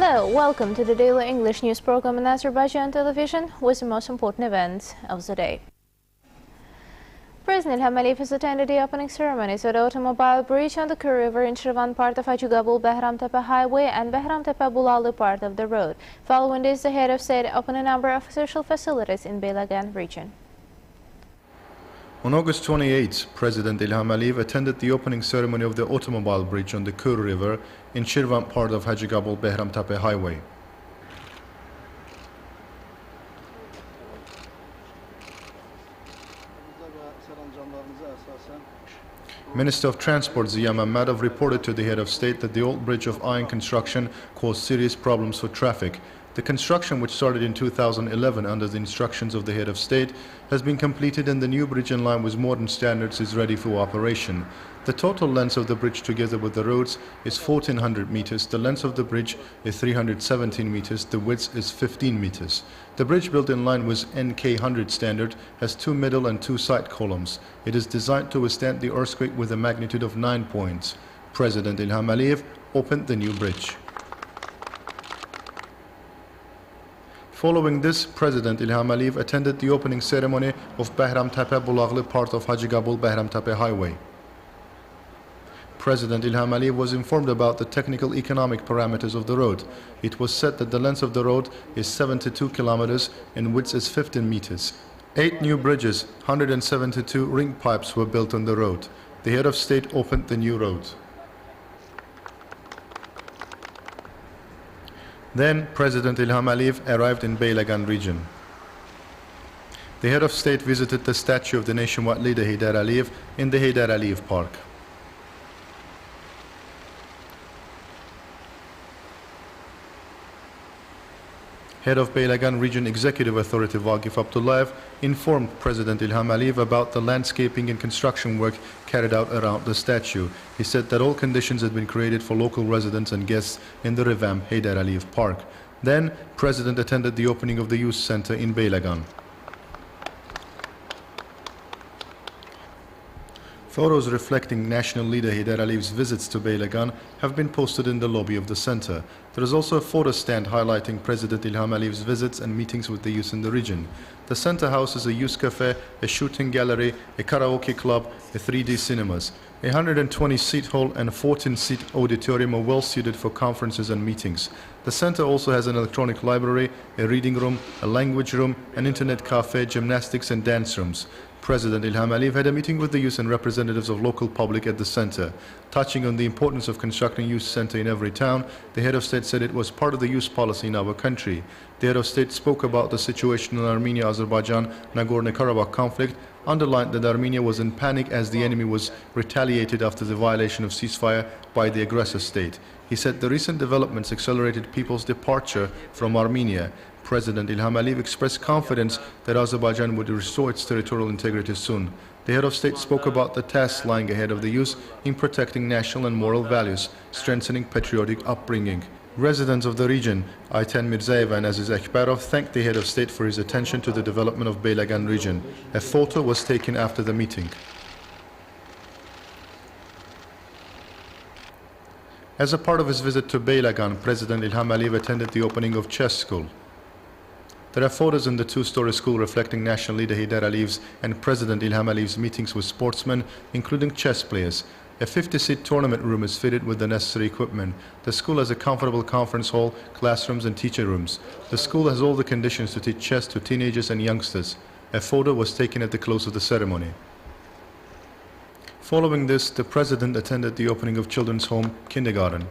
Hello, welcome to the daily English news program on Azerbaijan television with the most important events of the day. President Ilham Aliyev has attended the opening ceremonies of the automobile bridge on the Kur River in Shirvan part of Hajigabul-Behramtepe Highway and Behramtepe-Bulalı part of the road. Following this, the head of state opened a number of social facilities in Beylagan region. On August 28, President Ilham Aliyev attended the opening ceremony of the automobile bridge on the Kur River in Shirvan part of Hajigabul-Behramtepe Highway. Minister of Transport Ziya Mammadov reported to the head of state that the old bridge of iron construction caused serious problems for traffic. The construction, which started in 2011 under the instructions of the head of state, has been completed and the new bridge in line with modern standards is ready for operation. The total length of the bridge together with the roads is 1400 meters, the length of the bridge is 317 meters, the width is 15 meters. The bridge, built in line with NK 100 standard, has 2 middle and 2 side columns. It is designed to withstand the earthquake with a magnitude of 9 points. President Ilham Aliyev opened the new bridge. Following this, President Ilham Aliyev attended the opening ceremony of Behramtepe-Bulalı part of Hajigabul-Behramtepe Highway. President Ilham Aliyev was informed about the technical economic parameters of the road. It was said that the length of the road is 72 kilometers and width is 15 meters. 8 new bridges, 172 ring pipes were built on the road. The head of state opened the new road. Then President Ilham Aliyev arrived in Beylagan region. The head of state visited the statue of the nationwide leader Heydar Aliyev in the Heydar Aliyev Park. Head of Beylagan Region Executive Authority Vagif Abdullayev informed President Ilham Aliyev about the landscaping and construction work carried out around the statue. He said that all conditions had been created for local residents and guests in the revamped Heydar Aliyev Park. Then, President attended the opening of the youth center in Beylagan. Photos reflecting national leader Heydar Aliyev's visits to Beylagan have been posted in the lobby of the center. There is also a photo stand highlighting President Ilham Aliyev's visits and meetings with the youth in the region. The center houses a youth cafe, a shooting gallery, a karaoke club, a 3D cinemas. A 120-seat hall and a 14-seat auditorium are well suited for conferences and meetings. The center also has an electronic library, a reading room, a language room, an internet cafe, gymnastics and dance rooms. President Ilham Aliyev had a meeting with the youth and representatives of local public at the center. Touching on the importance of constructing a youth center in every town, the head of state said it was part of the youth policy in our country. The head of state spoke about the situation in Armenia, Azerbaijan, Nagorno-Karabakh conflict, underlined that Armenia was in panic as the enemy was retaliated after the violation of ceasefire by the aggressor state. He said the recent developments accelerated people's departure from Armenia. President Ilham Aliyev expressed confidence that Azerbaijan would restore its territorial integrity soon. The head of state spoke about the tasks lying ahead of the youth in protecting national and moral values, strengthening patriotic upbringing. Residents of the region, Ayten Mirzayeva and Aziz Akbarov, thanked the head of state for his attention to the development of Beylagan region. A photo was taken after the meeting. As a part of his visit to Beylagan, President Ilham Aliyev attended the opening of chess school. There are photos in the two-story school reflecting national leader Heydar Aliyev's and President Ilham Aliyev's meetings with sportsmen, including chess players. A 50-seat tournament room is fitted with the necessary equipment. The school has a comfortable conference hall, classrooms and teacher rooms. The school has all the conditions to teach chess to teenagers and youngsters. A photo was taken at the close of the ceremony. Following this, the President attended the opening of Children's Home Kindergarten.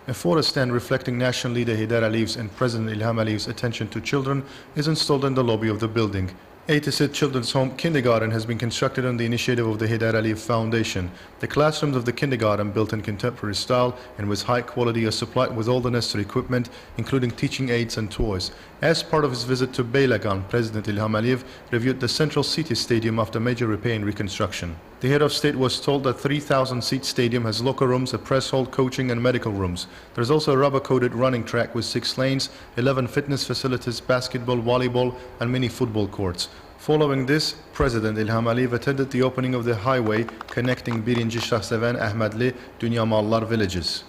A photo stand reflecting national leader Heydar Aliyev's and President Ilham Aliyev's attention to children is installed in the lobby of the building. 80-seat Children's Home Kindergarten has been constructed on the initiative of the Heydar Aliyev Foundation. The classrooms of the kindergarten, built in contemporary style and with high quality, are supplied with all the necessary equipment, including teaching aids and toys. As part of his visit to Beylagan, President Ilham Aliyev reviewed the Central City Stadium after major repair and reconstruction. The head of state was told that 3,000-seat stadium has locker rooms, a press hall, coaching and medical rooms. There is also a rubber-coated running track with 6 lanes, 11 fitness facilities, basketball, volleyball and mini football courts. Following this, President Ilham Aliyev attended the opening of the highway connecting Birinci Şahseven Ahmedli Dünyamallar villages.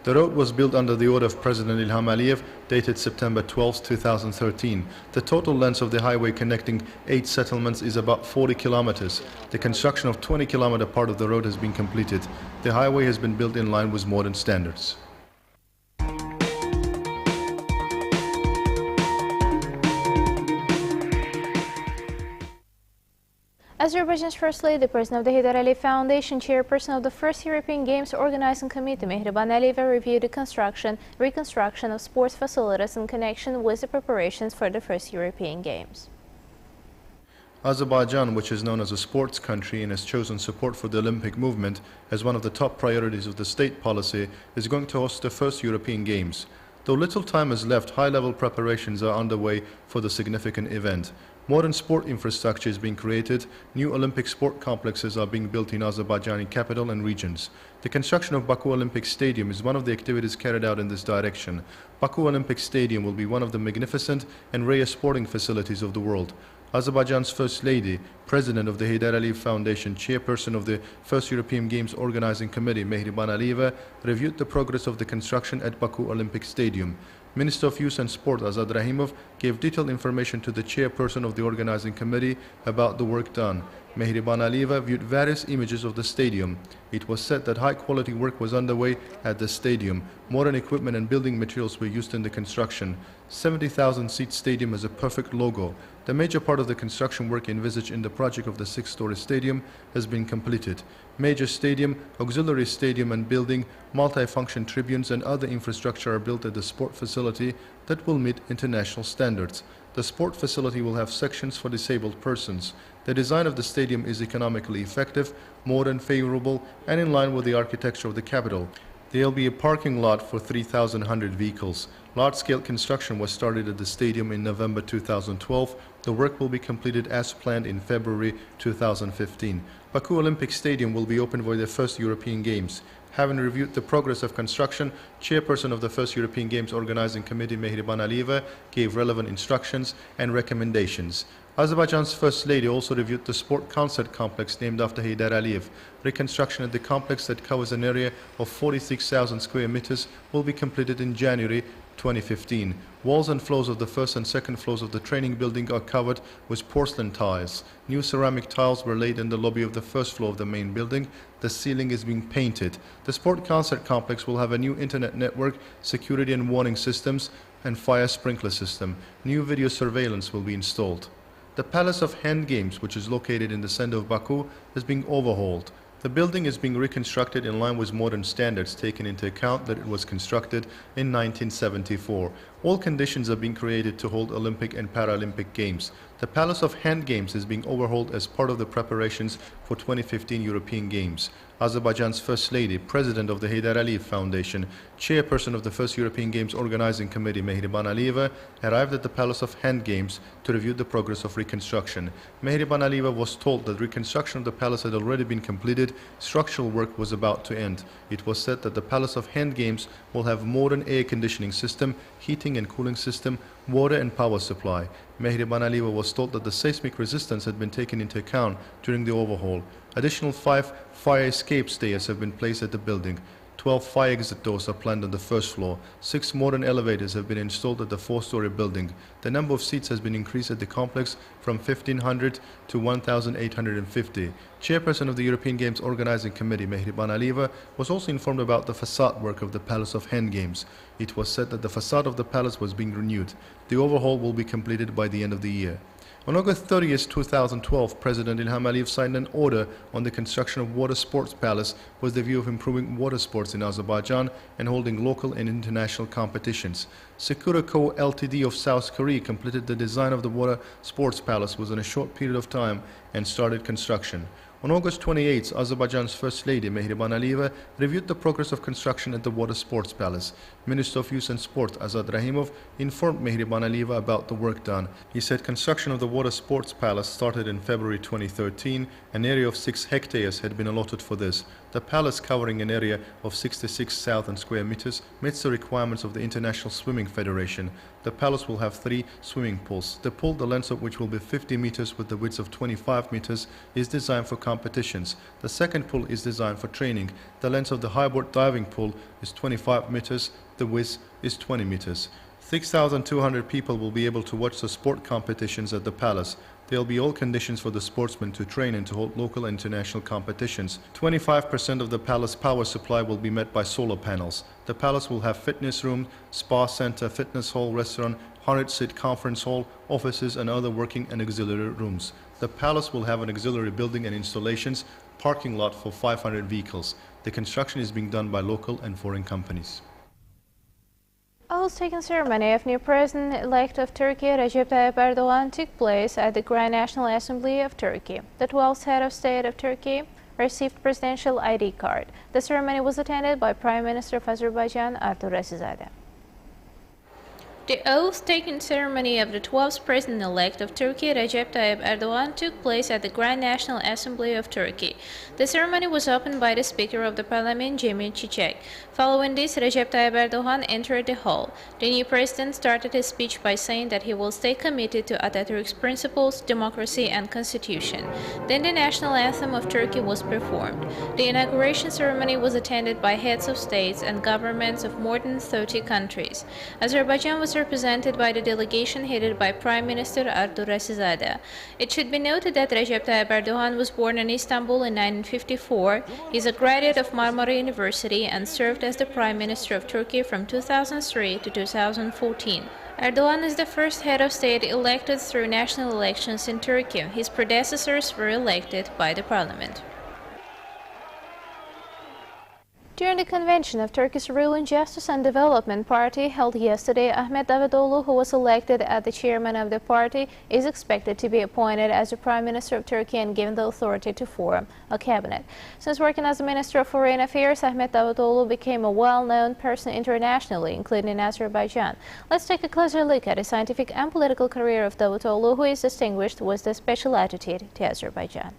The road was built under the order of President Ilham Aliyev, dated September 12, 2013. The total length of the highway connecting 8 settlements is about 40 kilometers. The construction of 20-kilometer part of the road has been completed. The highway has been built in line with modern standards. Azerbaijan's First Lady, President of the Heydar Aliyev Foundation, Chairperson of the first European Games Organizing Committee, Mehriban Aliyeva, reviewed the reconstruction of sports facilities in connection with the preparations for the first European Games. Azerbaijan, which is known as a sports country and has chosen support for the Olympic movement as one of the top priorities of the state policy, is going to host the first European Games. Though little time is left, high-level preparations are underway for the significant event. Modern sport infrastructure is being created. New Olympic sport complexes are being built in Azerbaijani capital and regions. The construction of Baku Olympic Stadium is one of the activities carried out in this direction. Baku Olympic Stadium will be one of the magnificent and rare sporting facilities of the world. Azerbaijan's First Lady, President of the Heydar Aliyev Foundation, Chairperson of the First European Games Organizing Committee, Mehriban Aliyeva, reviewed the progress of the construction at Baku Olympic Stadium. Minister of Youth and Sport Azad Rahimov gave detailed information to the chairperson of the organizing committee about the work done. Mehriban Aliyeva viewed various images of the stadium. It was said that high-quality work was underway at the stadium. Modern equipment and building materials were used in the construction. 70,000-seat stadium has a perfect logo. The major part of the construction work envisaged in the project of the 6-story stadium has been completed. Major stadium, auxiliary stadium and building, multi-function tribunes and other infrastructure are built at the sport facility that will meet international standards. The sport facility will have sections for disabled persons. The design of the stadium is economically effective, modern, favorable, and in line with the architecture of the capital. There will be a parking lot for 3,100 vehicles. Large-scale construction was started at the stadium in November 2012. The work will be completed as planned in February 2015. Baku Olympic Stadium will be opened for the first European Games. Having reviewed the progress of construction, Chairperson of the First European Games Organizing Committee, Mehriban Aliyeva, gave relevant instructions and recommendations. Azerbaijan's First Lady also reviewed the sport concert complex named after Heydar Aliyev. Reconstruction at the complex that covers an area of 46,000 square meters will be completed in January 2015. Walls and floors of the first and second floors of the training building are covered with porcelain tiles. New ceramic tiles were laid in the lobby of the first floor of the main building. The ceiling is being painted. The sport concert complex will have a new internet network, security and warning systems, and fire sprinkler system. New video surveillance will be installed. The Palace of Hand Games, which is located in the center of Baku, is being overhauled. The building is being reconstructed in line with modern standards, taking into account that it was constructed in 1974. All conditions are being created to hold Olympic and Paralympic Games. The Palace of Hand Games is being overhauled as part of the preparations for 2015 European Games. Azerbaijan's First Lady, President of the Heydar Aliyev Foundation, Chairperson of the First European Games Organizing Committee, Mehriban Aliyeva, arrived at the Palace of Hand Games to review the progress of reconstruction. Mehriban Aliyeva was told that reconstruction of the palace had already been completed. Structural work was about to end. It was said that the Palace of Hand Games will have modern air conditioning system, heating and cooling system, water and power supply. Mehriban Aliyeva was told that the seismic resistance had been taken into account during the overhaul. Additional 5 fire escape stairs have been placed at the building. 12 fire exit doors are planned on the first floor. 6 modern elevators have been installed at the 4-story building. The number of seats has been increased at the complex from 1,500 to 1,850. Chairperson of the European Games Organizing Committee, Mehriban Aliyeva, was also informed about the facade work of the Palace of Hand Games. It was said that the facade of the palace was being renewed. The overhaul will be completed by the end of the year. On August 30, 2012, President Ilham Aliyev signed an order on the construction of Water Sports Palace with the view of improving water sports in Azerbaijan and holding local and international competitions. Sakura Co. Ltd. of South Korea completed the design of the Water Sports Palace within a short period of time and started construction. On August 28, Azerbaijan's First Lady, Mehriban Aliyeva, reviewed the progress of construction at the Water Sports Palace. Minister of Youth and Sport, Azad Rahimov, informed Mehriban Aliyeva about the work done. He said construction of the Water Sports Palace started in February 2013. An area of 6 hectares had been allotted for this. The palace, covering an area of 66,000 square meters, meets the requirements of the International Swimming Federation. The palace will have 3 swimming pools. The pool, the length of which will be 50 meters with the width of 25 meters, is designed for competitions. The second pool is designed for training. The length of the highboard diving pool is 25 meters. The width is 20 meters. 6,200 people will be able to watch the sport competitions at the palace. There will be all conditions for the sportsmen to train and to hold local and international competitions. 25% of the palace power supply will be met by solar panels. The palace will have fitness room, spa center, fitness hall, restaurant, 100-seat conference hall, offices and other working and auxiliary rooms. The palace will have an auxiliary building and installations, parking lot for 500 vehicles. The construction is being done by local and foreign companies. A oath-taking ceremony of new President-elect of Turkey, Recep Tayyip Erdogan, took place at the Grand National Assembly of Turkey. The 12th head of state of Turkey received presidential ID card. The ceremony was attended by Prime Minister of Azerbaijan, Azerbaijan. The oath-taking ceremony of the 12th President-elect of Turkey, Recep Tayyip Erdogan, took place at the Grand National Assembly of Turkey. The ceremony was opened by the Speaker of the Parliament, Cemil Çiçek. Following this, Recep Tayyip Erdogan entered the hall. The new president started his speech by saying that he will stay committed to Atatürk's principles, democracy and constitution. Then the national anthem of Turkey was performed. The inauguration ceremony was attended by heads of states and governments of more than 30 countries. Azerbaijan was represented by the delegation headed by Prime Minister Azerbaijan. It should be noted that Recep Tayyip Erdogan was born in Istanbul in 1954. He is a graduate of Marmara University and served as the Prime Minister of Turkey from 2003 to 2014. Erdogan is the first head of state elected through national elections in Turkey. His predecessors were elected by the parliament. During the convention of Turkey's Ruling Justice and Development Party held yesterday, Ahmet Davutoğlu, who was elected as the chairman of the party, is expected to be appointed as the Prime Minister of Turkey and given the authority to form a cabinet. Since working as the Minister of Foreign Affairs, Ahmet Davutoğlu became a well-known person internationally, including in Azerbaijan. Let's take a closer look at the scientific and political career of Davutoğlu, who is distinguished with a special attitude to Azerbaijan.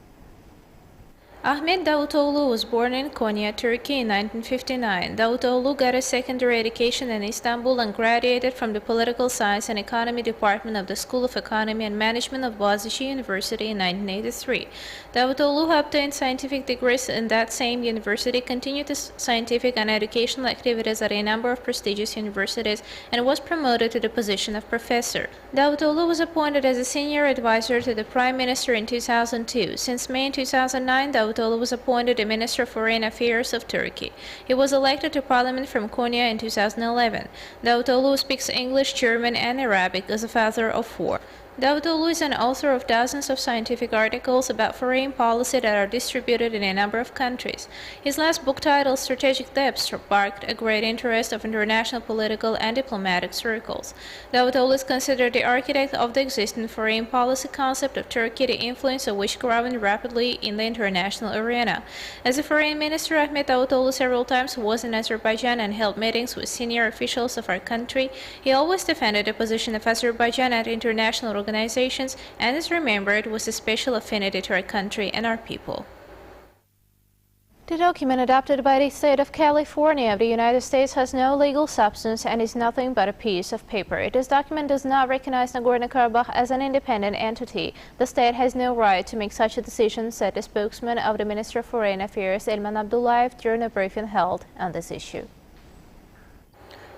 Ahmet Davutoğlu was born in Konya, Turkey in 1959. Davutoğlu got a secondary education in Istanbul and graduated from the Political Science and Economy Department of the School of Economy and Management of Boğaziçi University in 1983. Davutoğlu obtained scientific degrees in that same university, continued his scientific and educational activities at a number of prestigious universities, and was promoted to the position of professor. Davutoğlu was appointed as a senior advisor to the Prime Minister in 2002. Since May 2009, Davutoğlu was appointed the Minister of Foreign Affairs of Turkey. He was elected to Parliament from Konya in 2011. Davutoğlu speaks English, German, and Arabic as a father of 4. Davutoğlu is an author of dozens of scientific articles about foreign policy that are distributed in a number of countries. His last book, titled Strategic Depth, sparked a great interest of international political and diplomatic circles. Davutoğlu is considered the architect of the existing foreign policy concept of Turkey, the influence of which growing rapidly in the international arena. As a foreign minister, Ahmet Davutoğlu several times was in Azerbaijan and held meetings with senior officials of our country. He always defended the position of Azerbaijan at international organizations and is remembered with a special affinity to our country and our people. The document adopted by the state of California of the United States has no legal substance and is nothing but a piece of paper. This document does not recognize Nagorno-Karabakh as an independent entity. The state has no right to make such a decision, said the spokesman of the Ministry of Foreign Affairs, Ilman Abdullayev, during a briefing held on this issue.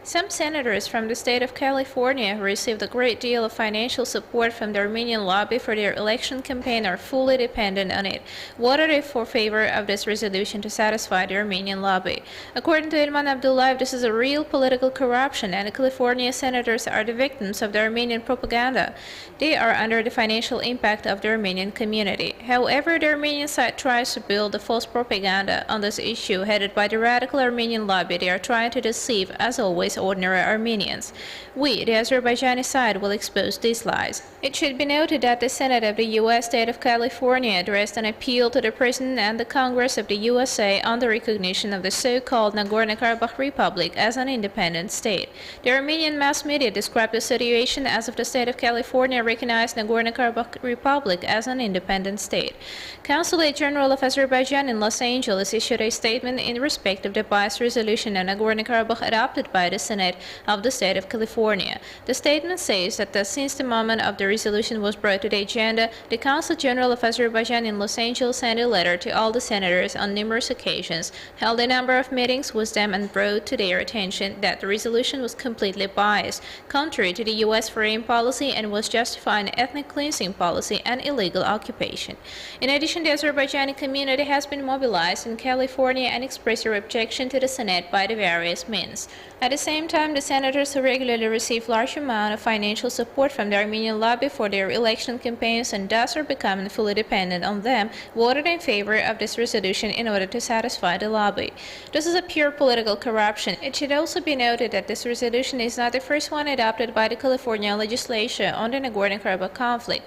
Some senators from the state of California who received a great deal of financial support from the Armenian lobby for their election campaign are fully dependent on it. Voted in favor of this resolution to satisfy the Armenian lobby. According to Ilman Abdullayev, this is a real political corruption, and the California senators are the victims of the Armenian propaganda. They are under the financial impact of the Armenian community. However, the Armenian side tries to build a false propaganda on this issue headed by the radical Armenian lobby. They are trying to deceive, as always, ordinary Armenians. We, the Azerbaijani side, will expose these lies. It should be noted that the Senate of the U.S. state of California addressed an appeal to the President and the Congress of the USA on the recognition of the so-called Nagorno-Karabakh Republic as an independent state. The Armenian mass media described the situation as if the state of California recognized Nagorno-Karabakh Republic as an independent state. Consulate General of Azerbaijan in Los Angeles issued a statement in respect of the biased resolution on Nagorno-Karabakh adopted by the Senate of the state of California. The statement says that since the moment of the resolution was brought to the agenda, the Consul General of Azerbaijan in Los Angeles sent a letter to all the senators on numerous occasions, held a number of meetings with them, and brought to their attention that the resolution was completely biased, contrary to the U.S. foreign policy, and was justifying ethnic cleansing policy and illegal occupation. In addition, the Azerbaijani community has been mobilized in California and expressed their objection to the Senate by the various means. At the same time, the senators who regularly receive large amount of financial support from the Armenian lobby for their election campaigns and thus are becoming fully dependent on them, voted in favor of this resolution in order to satisfy the lobby. This is a pure political corruption. It should also be noted that this resolution is not the first one adopted by the California legislature on the Nagorno-Karabakh conflict.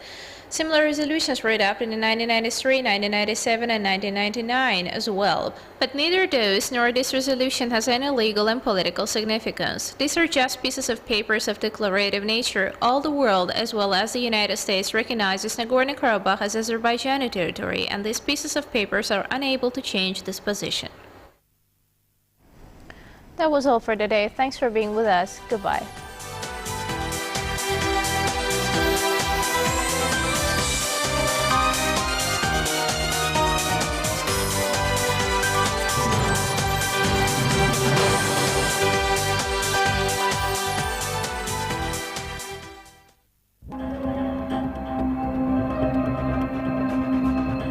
Similar resolutions were adopted in 1993, 1997, and 1999 as well. But neither those nor this resolution has any legal and political significance. These are just pieces of papers of declarative nature. All the world, as well as the United States, recognizes Nagorno-Karabakh as Azerbaijani territory, and these pieces of papers are unable to change this position. That was all for today. Thanks for being with us. Goodbye.